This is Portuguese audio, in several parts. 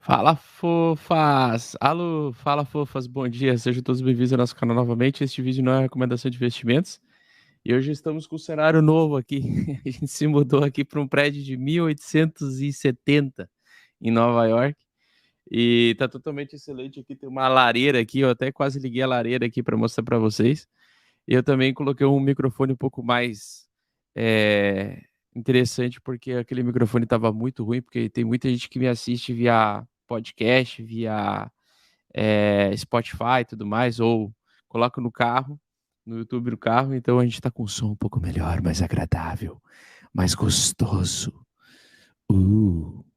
Fala, fofas! Alô, fala, fofas, bom dia, sejam todos bem-vindos ao nosso canal novamente. Este vídeo não é recomendação de investimentos e hoje estamos com um cenário novo aqui. A gente se mudou aqui para um prédio de 1870 em Nova York e tá totalmente excelente aqui. Tem uma lareira aqui, eu até quase liguei a lareira aqui para mostrar para vocês. E eu também coloquei um microfone um pouco mais é, interessante, porque aquele microfone estava muito ruim, porque tem muita gente que me assiste via podcast, via Spotify e tudo mais, ou coloca no carro, no YouTube no carro, então a gente está com um som um pouco melhor, mais agradável, mais gostoso.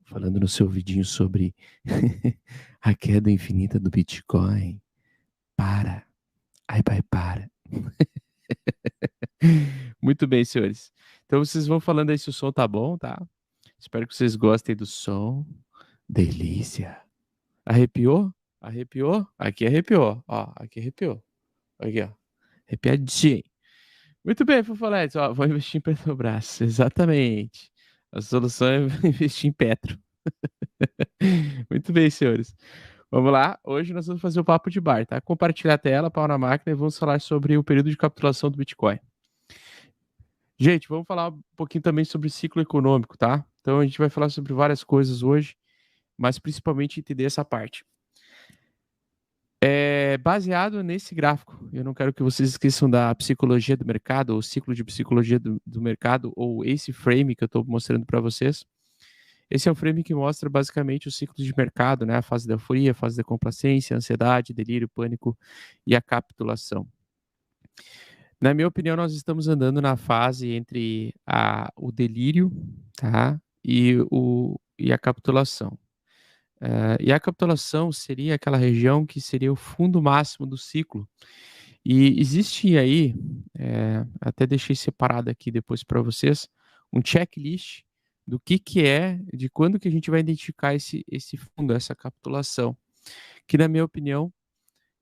Falando no seu vidinho sobre a queda infinita do Bitcoin. Para. Ai, pai, para. Muito bem, senhores. Então vocês vão falando aí se o som tá bom, tá? Espero que vocês gostem do som. Delícia. Arrepiou? Arrepiou? Aqui arrepiou. Ó, aqui arrepiou. Aqui, ó. Arrepiadinho. Muito bem, Fofoletes. Ó, vou investir em Petrobras. Exatamente. A solução é investir em Petro. Muito bem, senhores. Vamos lá. Hoje nós vamos fazer o papo de bar, tá? Compartilhar a tela, pau na máquina e vamos falar sobre o período de capitulação do Bitcoin. Gente, vamos falar um pouquinho também sobre ciclo econômico, tá? Então a gente vai falar sobre várias coisas hoje, mas principalmente entender essa parte. Baseado nesse gráfico, eu não quero que vocês esqueçam da psicologia do mercado, ou ciclo de psicologia do mercado, ou esse frame que eu estou mostrando para vocês. Esse é um frame que mostra basicamente o ciclo de mercado, né? A fase da euforia, a fase da complacência, a ansiedade, delírio, pânico e a capitulação. Na minha opinião, nós estamos andando na fase entre o delírio, tá? E a capitulação. E a capitulação seria aquela região que seria o fundo máximo do ciclo. E existe aí, até deixei separado aqui depois para vocês, um checklist do que é, de quando que a gente vai identificar esse fundo, essa capitulação, que na minha opinião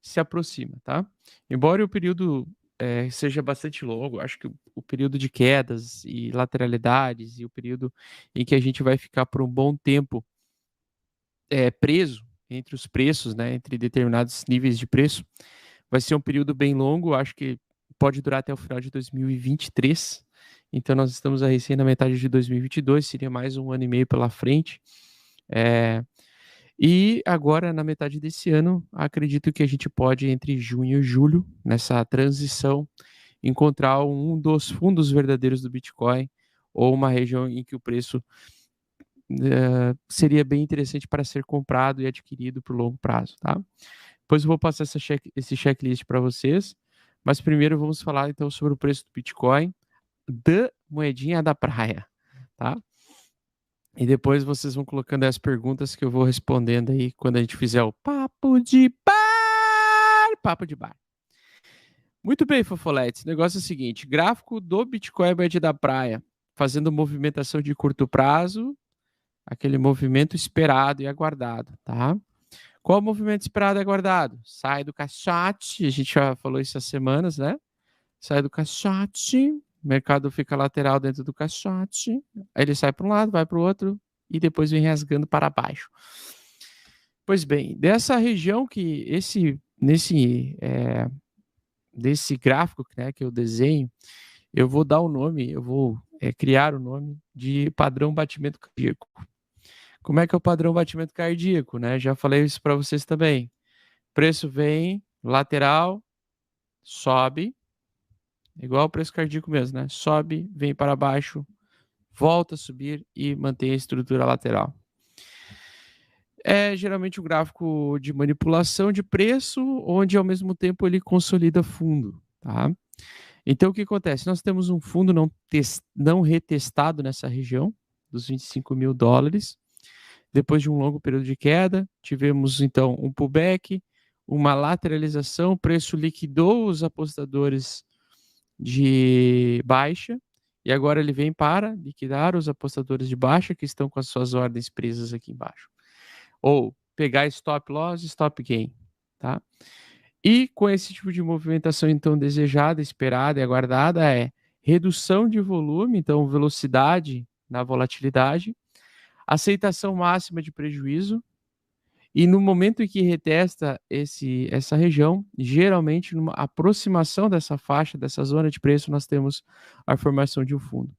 se aproxima, tá? Embora o período seja bastante longo, acho que o período de quedas e lateralidades e o período em que a gente vai ficar por um bom tempo preso entre os preços, né, entre determinados níveis de preço, vai ser um período bem longo, acho que pode durar até o final de 2023, então nós estamos a recém na metade de 2022, seria mais um ano e meio pela frente, e agora, na metade desse ano, acredito que a gente pode, entre junho e julho, nessa transição, encontrar um dos fundos verdadeiros do Bitcoin ou uma região em que o preço seria bem interessante para ser comprado e adquirido por longo prazo, tá? Depois eu vou passar esse checklist para vocês, mas primeiro vamos falar então sobre o preço do Bitcoin da moedinha da praia, tá? E depois vocês vão colocando as perguntas que eu vou respondendo aí quando a gente fizer o papo de bar. Papo de bar. Muito bem, Fofoletes. O negócio é o seguinte: gráfico do Bitcoin média da praia, fazendo movimentação de curto prazo, aquele movimento esperado e aguardado, tá? Qual o movimento esperado e aguardado? Sai do caixote, a gente já falou isso há semanas, né? Sai do caixote, o mercado fica lateral dentro do caixote, aí ele sai para um lado, vai para o outro e depois vem rasgando para baixo. Pois bem, dessa região que desse gráfico, né, que eu desenho, eu vou dar o nome, eu vou criar o nome de padrão batimento cardíaco. Como é que é o padrão batimento cardíaco, né? Já falei isso para vocês também. Preço vem lateral, sobe, igual o preço cardíaco mesmo, né? Sobe, vem para baixo, volta a subir e mantém a estrutura lateral. É geralmente um gráfico de manipulação de preço, onde ao mesmo tempo ele consolida fundo, tá? Então o que acontece? Nós temos um fundo não retestado nessa região dos 25 mil dólares. Depois de um longo período de queda, tivemos então um pullback, uma lateralização, o preço liquidou os apostadores de baixa e agora ele vem para liquidar os apostadores de baixa que estão com as suas ordens presas aqui embaixo. Ou pegar stop loss, stop gain, tá? E com esse tipo de movimentação então desejada, esperada e aguardada é redução de volume, então velocidade na volatilidade, aceitação máxima de prejuízo E no momento em que retesta essa região, geralmente numa aproximação dessa faixa, dessa zona de preço, nós temos a formação de um fundo.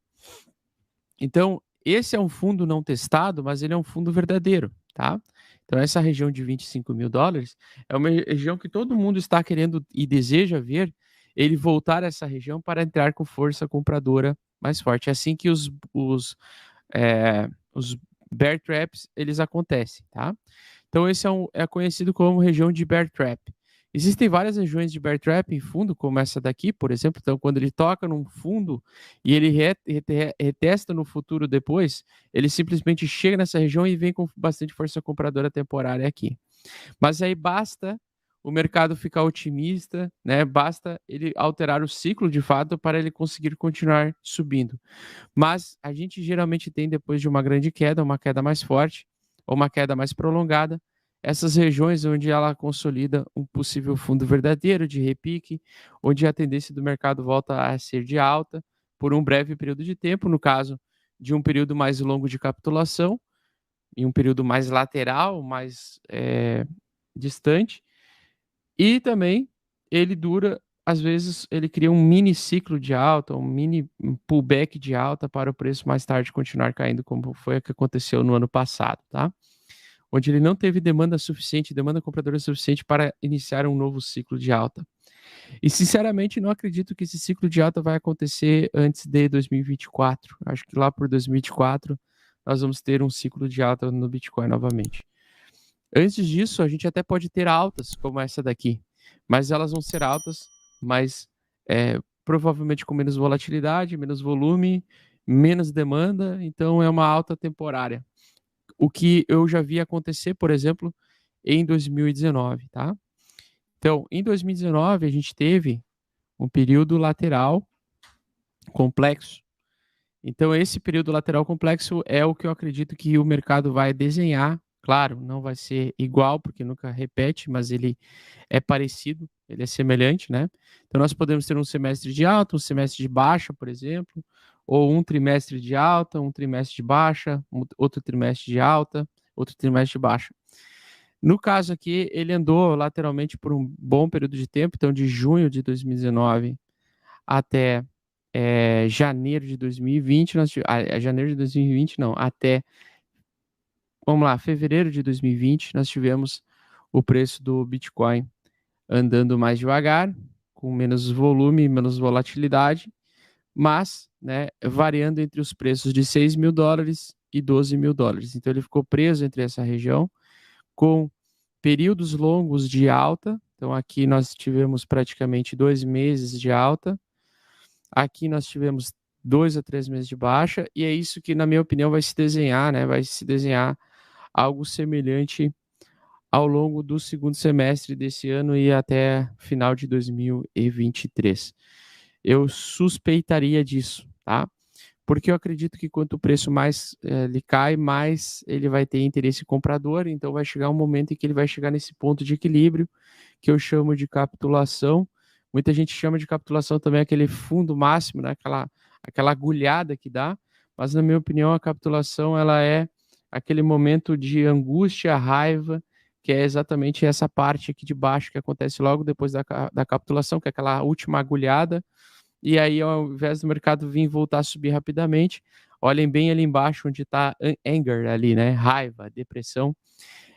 Então, esse é um fundo não testado, mas ele é um fundo verdadeiro, tá? Então, essa região de $25.000 é uma região que todo mundo está querendo e deseja ver ele voltar a essa região para entrar com força compradora mais forte. É assim que os bear traps, eles acontecem, tá? Então, esse é conhecido como região de bear trap. Existem várias regiões de bear trap em fundo, como essa daqui, por exemplo. Então, quando ele toca num fundo e ele retesta no futuro depois, ele simplesmente chega nessa região e vem com bastante força compradora temporária aqui. Mas aí basta o mercado ficar otimista, né? Basta ele alterar o ciclo de fato para ele conseguir continuar subindo. Mas a gente geralmente tem, depois de uma grande queda, uma queda mais forte ou uma queda mais prolongada, essas regiões onde ela consolida um possível fundo verdadeiro de repique, onde a tendência do mercado volta a ser de alta por um breve período de tempo, no caso de um período mais longo de capitulação, em um período mais lateral, mais distante, e também ele dura, às vezes, ele cria um mini ciclo de alta, um mini pullback de alta para o preço mais tarde continuar caindo, como foi o que aconteceu no ano passado, tá? Onde ele não teve demanda suficiente, demanda compradora suficiente para iniciar um novo ciclo de alta. E, sinceramente, não acredito que esse ciclo de alta vai acontecer antes de 2024. Acho que lá por 2024 nós vamos ter um ciclo de alta no Bitcoin novamente. Antes disso, a gente até pode ter altas como essa daqui, mas elas vão ser altas, mas provavelmente com menos volatilidade, menos volume, menos demanda, então é uma alta temporária. O que eu já vi acontecer, por exemplo, em 2019, tá? Então, em 2019, a gente teve um período lateral complexo. Então, esse período lateral complexo é o que eu acredito que o mercado vai desenhar. Claro, não vai ser igual, porque nunca repete, mas ele é parecido, ele é semelhante, né? Então, nós podemos ter um semestre de alta, um semestre de baixa, por exemplo, ou um trimestre de alta, um trimestre de baixa, outro trimestre de alta, outro trimestre de baixa. No caso aqui, ele andou lateralmente por um bom período de tempo, então de junho de 2019 até janeiro de 2020, janeiro de 2020 não, até, vamos lá, fevereiro de 2020, nós tivemos o preço do Bitcoin andando mais devagar, com menos volume, menos volatilidade, mas, né, variando entre os preços de $6.000 e $12.000. Então ele ficou preso entre essa região, com períodos longos de alta. Então aqui nós tivemos praticamente 2 meses de alta, aqui nós tivemos 2 a 3 meses de baixa, e é isso que, na minha opinião, vai se desenhar, né? Vai se desenhar algo semelhante ao longo do segundo semestre desse ano e até final de 2023. Eu suspeitaria disso, tá? Porque eu acredito que quanto o preço mais ele cai, mais ele vai ter interesse comprador, então vai chegar um momento em que ele vai chegar nesse ponto de equilíbrio, que eu chamo de capitulação. Muita gente chama de capitulação também aquele fundo máximo, né? aquela agulhada que dá, mas na minha opinião a capitulação ela é aquele momento de angústia, raiva, que é exatamente essa parte aqui de baixo que acontece logo depois da capitulação, que é aquela última agulhada. E aí, ao invés do mercado vir voltar a subir rapidamente, olhem bem ali embaixo onde está anger ali, né? Raiva, depressão.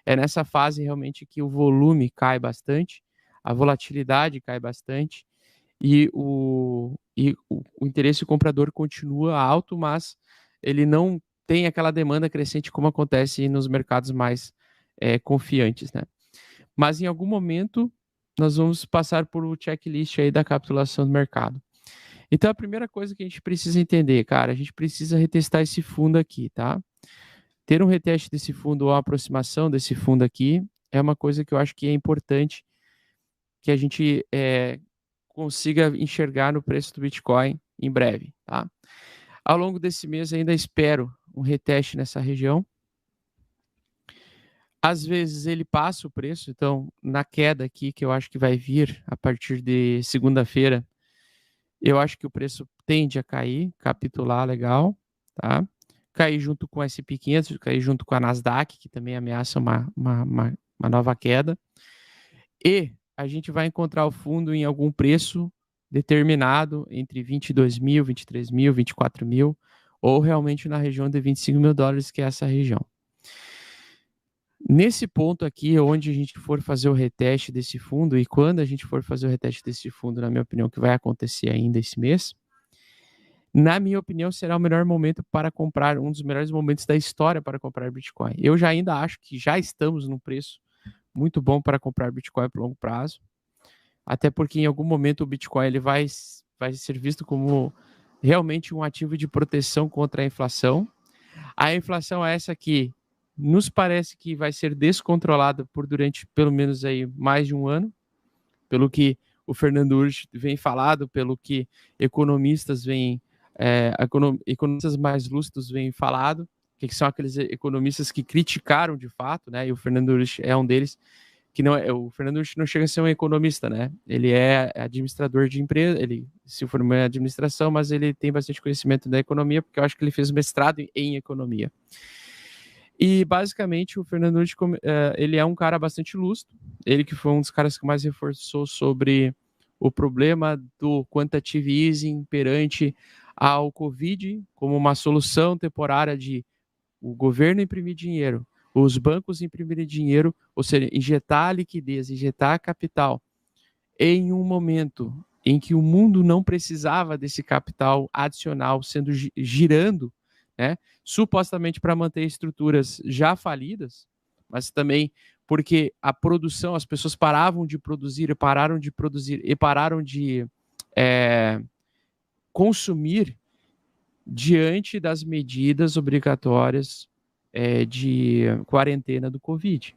É nessa fase realmente que o volume cai bastante, a volatilidade cai bastante e o interesse comprador continua alto, mas ele não tem aquela demanda crescente como acontece nos mercados mais confiantes, né? Mas em algum momento nós vamos passar por um checklist aí da capitulação do mercado. Então, a primeira coisa que a gente precisa entender, cara, a gente precisa retestar esse fundo aqui, tá? Ter um reteste desse fundo ou uma aproximação desse fundo aqui é uma coisa que eu acho que é importante que a gente consiga enxergar no preço do Bitcoin em breve, tá? Ao longo desse mês ainda espero um reteste nessa região. Às vezes ele passa o preço, então na queda aqui que eu acho que vai vir a partir de segunda-feira, eu acho que o preço tende a cair, capitular legal, tá? Cair junto com o S&P 500, cair junto com a Nasdaq, que também ameaça uma uma nova queda, e a gente vai encontrar o fundo em algum preço determinado entre 22 mil, 23 mil, 24 mil, ou realmente na região de 25 mil dólares, que é essa região. Nesse ponto aqui, onde a gente for fazer o reteste desse fundo, e quando a gente for fazer o reteste desse fundo, na minha opinião, que vai acontecer ainda esse mês, na minha opinião, será o melhor momento para comprar, um dos melhores momentos da história para comprar Bitcoin. Eu já ainda acho que já estamos num preço muito bom para comprar Bitcoin por longo prazo, até porque em algum momento o Bitcoin ele vai ser visto como realmente um ativo de proteção contra a inflação. A inflação é essa que nos parece que vai ser descontrolada por durante pelo menos aí mais de um ano, pelo que o Fernando Urch vem falado, pelo que economistas economistas mais lúcidos vêm falado, que são aqueles economistas que criticaram de fato, né? E o Fernando Urch é um deles, que não é, o Fernando Urch não chega a ser um economista, né? Ele é administrador de empresa, ele se formou em administração, mas ele tem bastante conhecimento da economia, porque eu acho que ele fez mestrado em economia. E basicamente o Fernando Urch, ele é um cara bastante lúcido, ele que foi um dos caras que mais reforçou sobre o problema do quantitative easing perante ao Covid como uma solução temporária de o governo imprimir dinheiro, os bancos imprimirem dinheiro, ou seja, injetar liquidez, injetar capital em um momento em que o mundo não precisava desse capital adicional sendo girando, né, supostamente para manter estruturas já falidas, mas também porque a produção, as pessoas pararam de produzir e pararam de consumir diante das medidas obrigatórias de quarentena do Covid.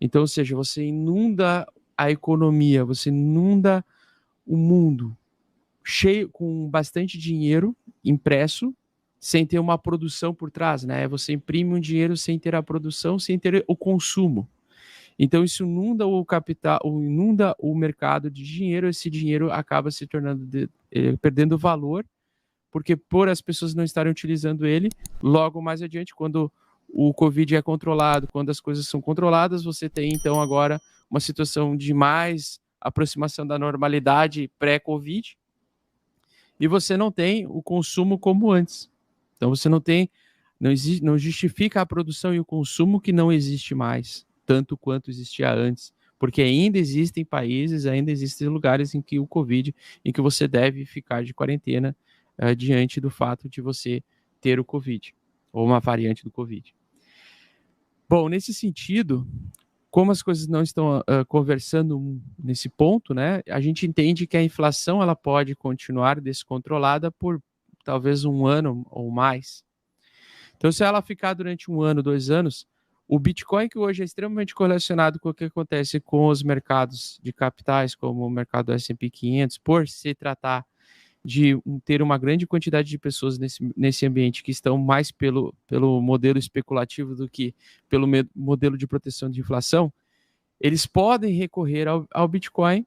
Então, ou seja, você inunda a economia, você inunda o mundo cheio, com bastante dinheiro impresso, sem ter uma produção por trás, né? Você imprime um dinheiro sem ter a produção, sem ter o consumo. Então, isso inunda o capital, inunda o mercado de dinheiro, esse dinheiro acaba se tornando, perdendo valor, porque por as pessoas não estarem utilizando ele, logo mais adiante, quando o Covid é controlado, quando as coisas são controladas, você tem então agora uma situação de mais aproximação da normalidade pré-Covid, e você não tem o consumo como antes. Então você não justifica a produção e o consumo que não existe mais, tanto quanto existia antes, porque ainda existem países, ainda existem lugares em que o Covid, em que você deve ficar de quarentena diante do fato de você ter o Covid, ou uma variante do Covid. Bom, nesse sentido, como as coisas não estão conversando nesse ponto, né, a gente entende que a inflação ela pode continuar descontrolada por talvez um ano ou mais. Então, se ela ficar durante um ano, 2 anos, o Bitcoin, que hoje é extremamente correlacionado com o que acontece com os mercados de capitais, como o mercado S&P 500, por se tratar de ter uma grande quantidade de pessoas nesse ambiente que estão mais pelo modelo especulativo do que pelo modelo de proteção de inflação, eles podem recorrer ao Bitcoin